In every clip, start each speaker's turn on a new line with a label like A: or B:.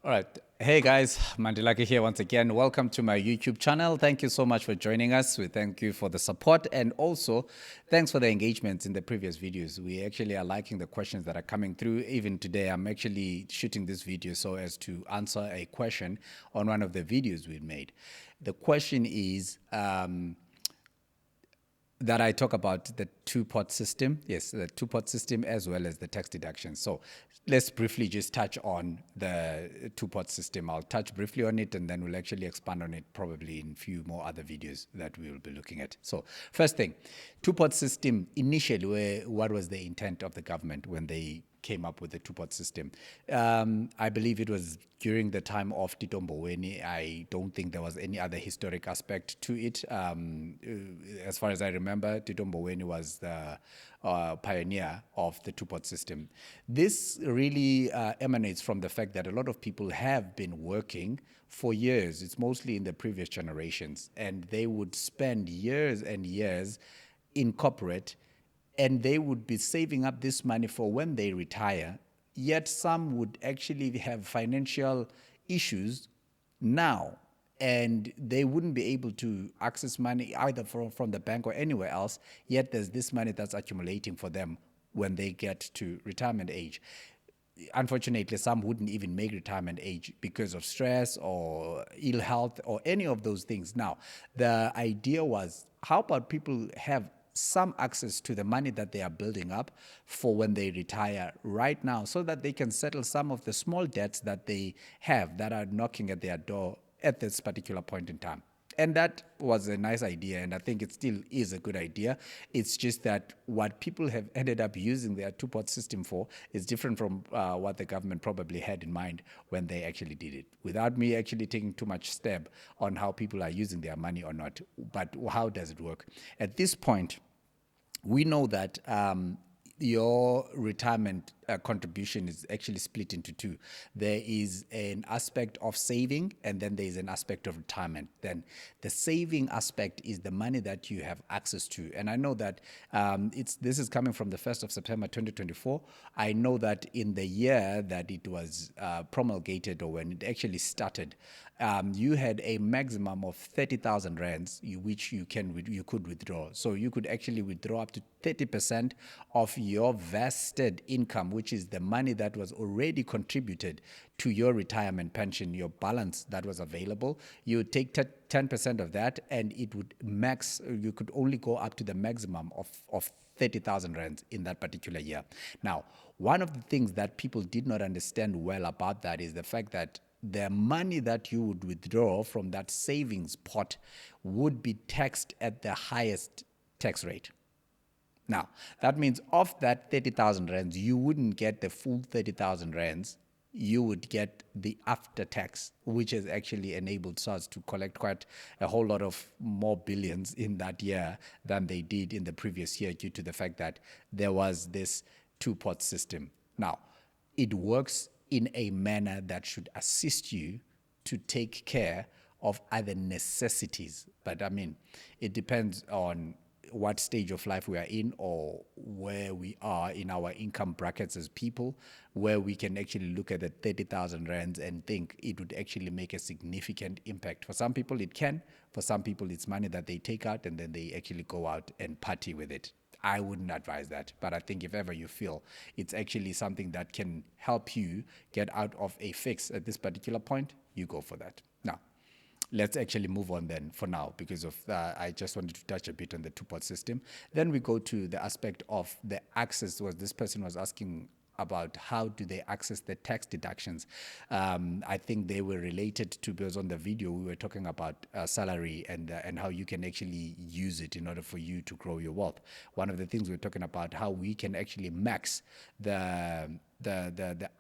A: All right. Hey guys, Mandilaki here once again. Welcome to my YouTube channel. Thank you so much for joining us. We thank you for the support and also thanks for the engagement in the previous videos. We actually are liking the questions that are coming through. Even today, I'm actually shooting this video so as to answer a question on one of the videos we made. The question is, that I talk about the two-pot system. Yes, the two-pot system as well as the tax deduction. So let's briefly just touch on the two-pot system. I'll touch briefly on it and then we'll actually expand on it probably in a few more other videos that we will be looking at. So first thing, two-pot system initially, what was the intent of the government when they came up with the two-pot system? I believe it was during the time of Tito Mboweni. I don't think there was any other historic aspect to it. As far as I remember, Tito Mboweni was the pioneer of the two-pot system. This really emanates from the fact that a lot of people have been working for years. It's mostly in the previous generations, and they would spend years and years in corporate, and they would be saving up this money for when they retire. Yet some would actually have financial issues now, and they wouldn't be able to access money either from the bank or anywhere else. Yet there's this money that's accumulating for them when they get to retirement age. Unfortunately, some wouldn't even make retirement age because of stress or ill health or any of those things. Now, the idea was, how about people have some access to the money that they are building up for when they retire right now, so that they can settle some of the small debts that they have that are knocking at their door at this particular point in time. And that was a nice idea, and I think it still is a good idea. It's just that what people have ended up using their two-pot system for is different from what the government probably had in mind when they actually did it. Without me actually taking too much step on how people are using their money or not, but how does it work? At this point, we know that your retirement contribution is actually split into two. There is an aspect of saving, and then there is an aspect of retirement. Then the saving aspect is the money that you have access to. And I know that this is coming from the 1st of September 2024. I know that in the year that it was promulgated, or when it actually started, you had a maximum of 30,000 rands, which you could withdraw. So you could actually withdraw up to 30% of your vested income, which is the money that was already contributed to your retirement pension, your balance that was available. You would take 10% of that, and it would max. You could only go up to the maximum of 30,000 rands in that particular year. Now, one of the things that people did not understand well about that is the fact that the money that you would withdraw from that savings pot would be taxed at the highest tax rate. Now, that means of that 30,000 rands, you wouldn't get the full 30,000 rands. You would get the after tax, which has actually enabled SARS to collect quite a whole lot of more billions in that year than they did in the previous year, due to the fact that there was this two-pot system. Now, it works in a manner that should assist you to take care of other necessities. But I mean, it depends on what stage of life we are in, or where we are in our income brackets as people, where we can actually look at the 30,000 rands and think it would actually make a significant impact. For some people it can, for some people it's money that they take out and then they actually go out and party with it. I wouldn't advise that, but I think if ever you feel it's actually something that can help you get out of a fix at this particular point, you go for that. Now, let's actually move on then for now, because of I just wanted to touch a bit on the two-pot system. Then we go to the aspect of the access. This person was asking about how do they access the tax deductions. I think they were related to, because on the video we were talking about salary and how you can actually use it in order for you to grow your wealth. One of the things we were talking about, how we can actually max the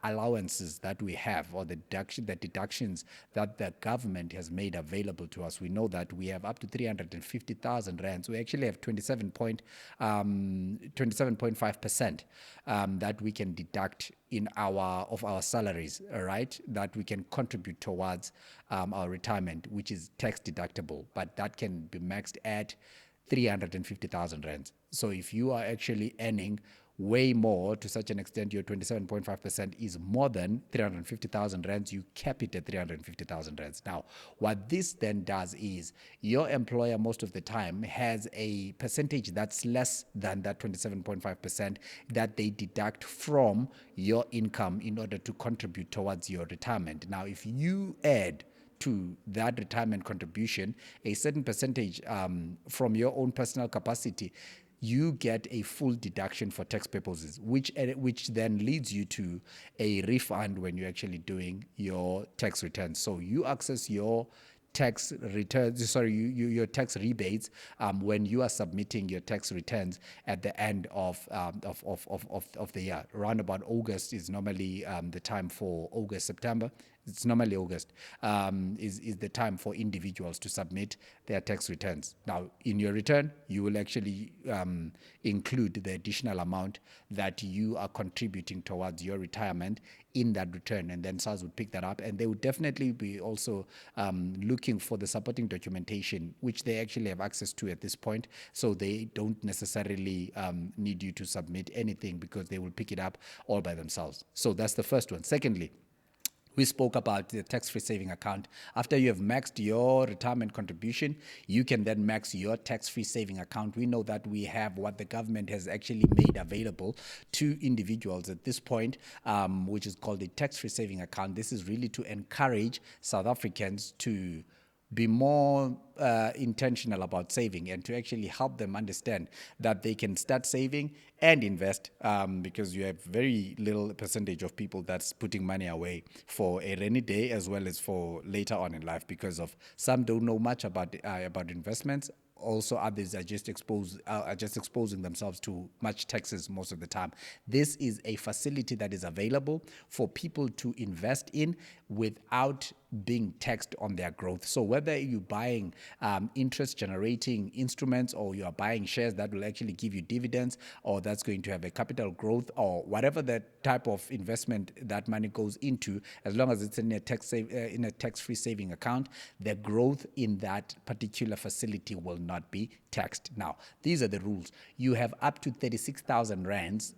A: allowances that we have, or the deductions that the government has made available to us. We know that we have up to 350,000 rands. We actually have 27.5% that we can deduct of our salaries, all right, that we can contribute towards our retirement, which is tax deductible, but that can be maxed at 350,000 rands. So if you are actually earning way more, to such an extent your 27.5% is more than 350,000 rands, you cap it at 350,000 rands. Now, what this then does is your employer most of the time has a percentage that's less than that 27.5% that they deduct from your income in order to contribute towards your retirement. Now, if you add to that retirement contribution a certain percentage from your own personal capacity, you get a full deduction for tax purposes, which then leads you to a refund when you're actually doing your tax returns. So you access your tax returns, your tax rebates when you are submitting your tax returns at the end of the year. Around about August is normally the time for August, September. It's normally August is the time for individuals to submit their tax returns. Now, in your return, you will actually include the additional amount that you are contributing towards your retirement in that return, and then SARS would pick that up, and they would definitely be also looking for the supporting documentation, which they actually have access to at this point, so they don't necessarily need you to submit anything because they will pick it up all by themselves. So that's the first one. Secondly, we spoke about the tax-free saving account. After you have maxed your retirement contribution, you can then max your tax-free saving account. We know that we have what the government has actually made available to individuals at this point, which is called a tax-free saving account. This is really to encourage South Africans to be more intentional about saving and to actually help them understand that they can start saving and invest, because you have very little percentage of people that's putting money away for a rainy day as well as for later on in life, because of some don't know much about investments. Also, others are just exposing themselves to much taxes most of the time. This is a facility that is available for people to invest in without being taxed on their growth. So whether you're buying interest-generating instruments, or you are buying shares that will actually give you dividends, or that's going to have a capital growth, or whatever the type of investment that money goes into, as long as it's in a tax-free saving account, the growth in that particular facility will not be taxed. Now, these are the rules. You have up to 36,000 rands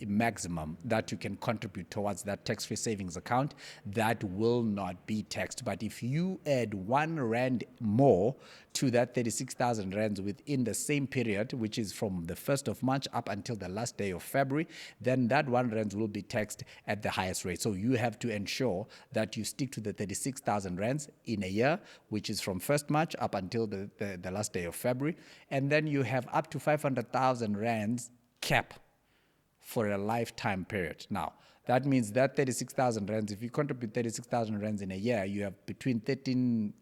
A: maximum that you can contribute towards that tax-free savings account. That will not be taxed. But if you add 1 rand more to that 36,000 rands within the same period, which is from the 1st of March up until the last day of February, then that 1 rand will be taxed at the highest rate. So you have to ensure that you stick to the 36,000 rands in a year, which is from 1st March up until the last day of February. And then you have up to 500,000 rands cap for a lifetime period. Now, that means that 36,000 rands, if you contribute 36,000 rands in a year, you have between 13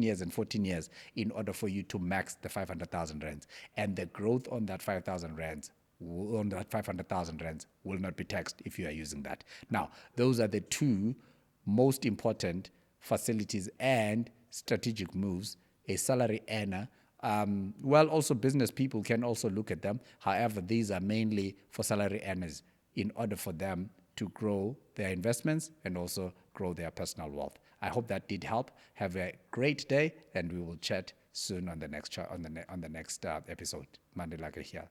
A: years and 14 years in order for you to max the 500,000 rands. And the growth on that 5,000 rands, on that 500,000 rands, will not be taxed if you are using that. Now, those are the two most important facilities and strategic moves a salary earner, also business people can also look at them. However, these are mainly for salary earners in order for them to grow their investments and also grow their personal wealth. I hope that did help. Have a great day, and we will chat soon on the next episode. Mandela here.